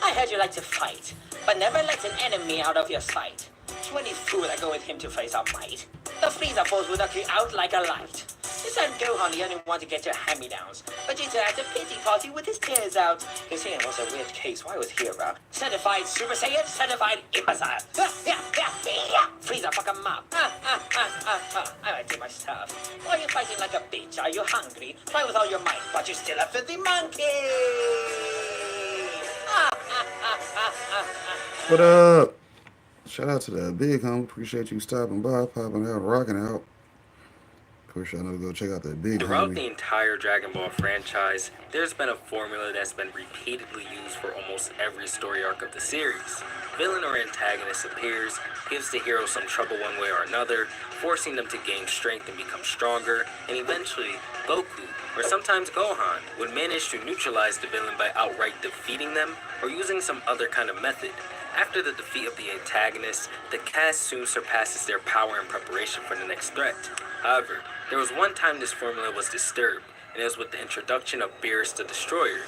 I heard you like to fight, but never let an enemy out of your sight. 20 fool that go with him to face our might. The Frieza force will knock you out like a light. This ain't Gohan the only one to get your hand-me-downs. Vegeta at a pity party with his tears out. His hand was a weird case, why was he around? Certified Super Saiyan, certified imbecile. Frieza, fuck him up. I do my stuff. Why are you fighting like a bitch? Are you hungry? Try with all your might, but you're still a filthy monkey. What up? Shout out to the big homie. Appreciate you stopping by, popping out, rocking out. Of course, y'all know to go check out that big Throughout homie. the entire Dragon Ball franchise, there's been a formula that's been repeatedly used for almost every story arc of the series. Villain or antagonist appears, gives the hero some trouble one way or another, forcing them to gain strength and become stronger, and eventually, Goku, or sometimes Gohan, would manage to neutralize the villain by outright defeating them or using some other kind of method. After the defeat of the antagonist, the cast soon surpasses their power in preparation for the next threat. However, there was one time this formula was disturbed, and it was with the introduction of Beerus the Destroyer.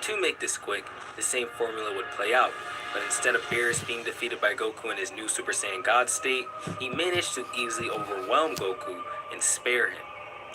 To make this quick, the same formula would play out, but instead of Beerus being defeated by Goku in his new Super Saiyan God state, he managed to easily overwhelm Goku and spare him.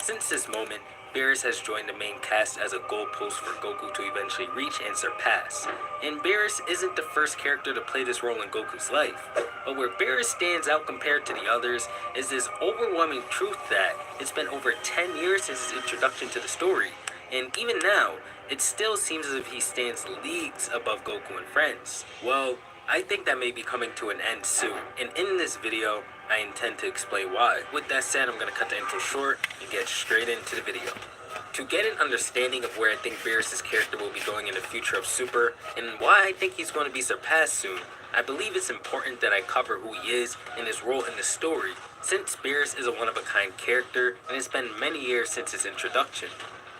Since this moment, Beerus has joined the main cast as a goalpost for Goku to eventually reach and surpass. And Beerus isn't the first character to play this role in Goku's life. But where Beerus stands out compared to the others is this overwhelming truth that it's been over 10 years since his introduction to the story. And even now, it still seems as if he stands leagues above Goku and friends. Well, I think that may be coming to an end soon. And in this video, I intend to explain why. With that said, I'm going to cut the intro short and get straight into the video. To get an understanding of where I think Beerus' character will be going in the future of Super, and why I think he's going to be surpassed soon, I believe it's important that I cover who he is and his role in the story, since Beerus is a one-of-a-kind character, and it's been many years since his introduction.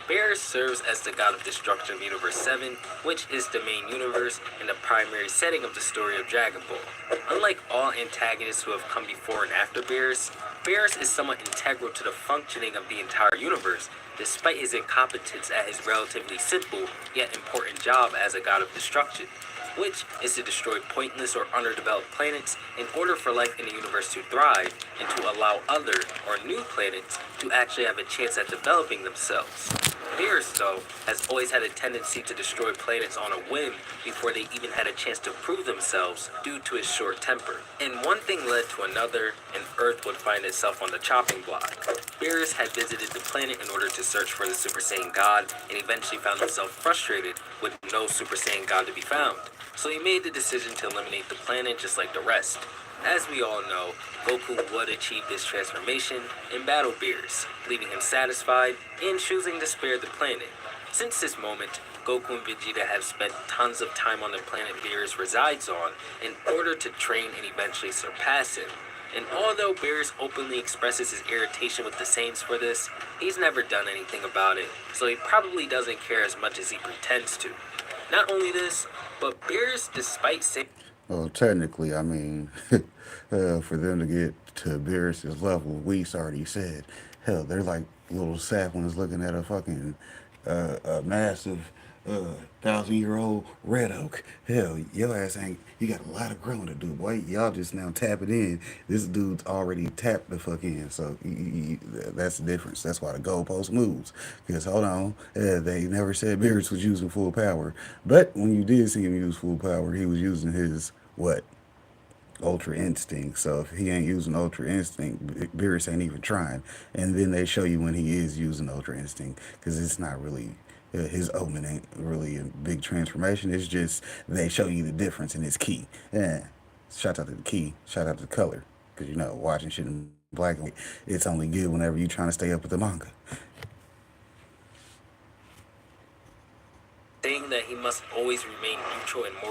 Beerus serves as the god of destruction of Universe 7, which is the main universe and the primary setting of the story of Dragon Ball. Unlike all antagonists who have come before and after Beerus, Beerus is somewhat integral to the functioning of the entire universe, despite his incompetence at his relatively simple yet important job as a god of destruction, which is to destroy pointless or underdeveloped planets in order for life in the universe to thrive and to allow other or new planets to actually have a chance at developing themselves. Beerus, though, has always had a tendency to destroy planets on a whim before they even had a chance to prove themselves due to his short temper. And one thing led to another, and Earth would find itself on the chopping block. Beerus had visited the planet in order to search for the Super Saiyan God, and eventually found himself frustrated with no Super Saiyan God to be found. So he made the decision to eliminate the planet just like the rest. As we all know, Goku would achieve this transformation and battle Beerus, leaving him satisfied and choosing to spare the planet. Since this moment, Goku and Vegeta have spent tons of time on the planet Beerus resides on in order to train and eventually surpass him. And although Beerus openly expresses his irritation with the Saints for this, he's never done anything about it, so he probably doesn't care as much as he pretends to. Not only this, but Beerus, despite saying... Well, technically, I mean, for them to get to Beerus' level, Whis already said, hell, they're like little saplings looking at a fucking a massive 1,000-year-old red oak. Hell, your ass ain't, you got a lot of growing to do, boy. Y'all just now tapping in. This dude's already tapped the fuck in, so that's the difference. That's why the goalpost moves. Because, hold on, they never said Beerus was using full power. But when you did see him use full power, he was using his, what? Ultra Instinct. So if he ain't using Ultra Instinct, Beerus ain't even trying. And then they show you when he is using Ultra Instinct, because it's not really... his omen ain't really a big transformation. It's just they show you the difference in his ki. Yeah. Shout out to the ki. Shout out to the color. Because, you know, watching shit in black and white, it's only good whenever you're trying to stay up with the manga. Saying that he must always remain neutral and mortal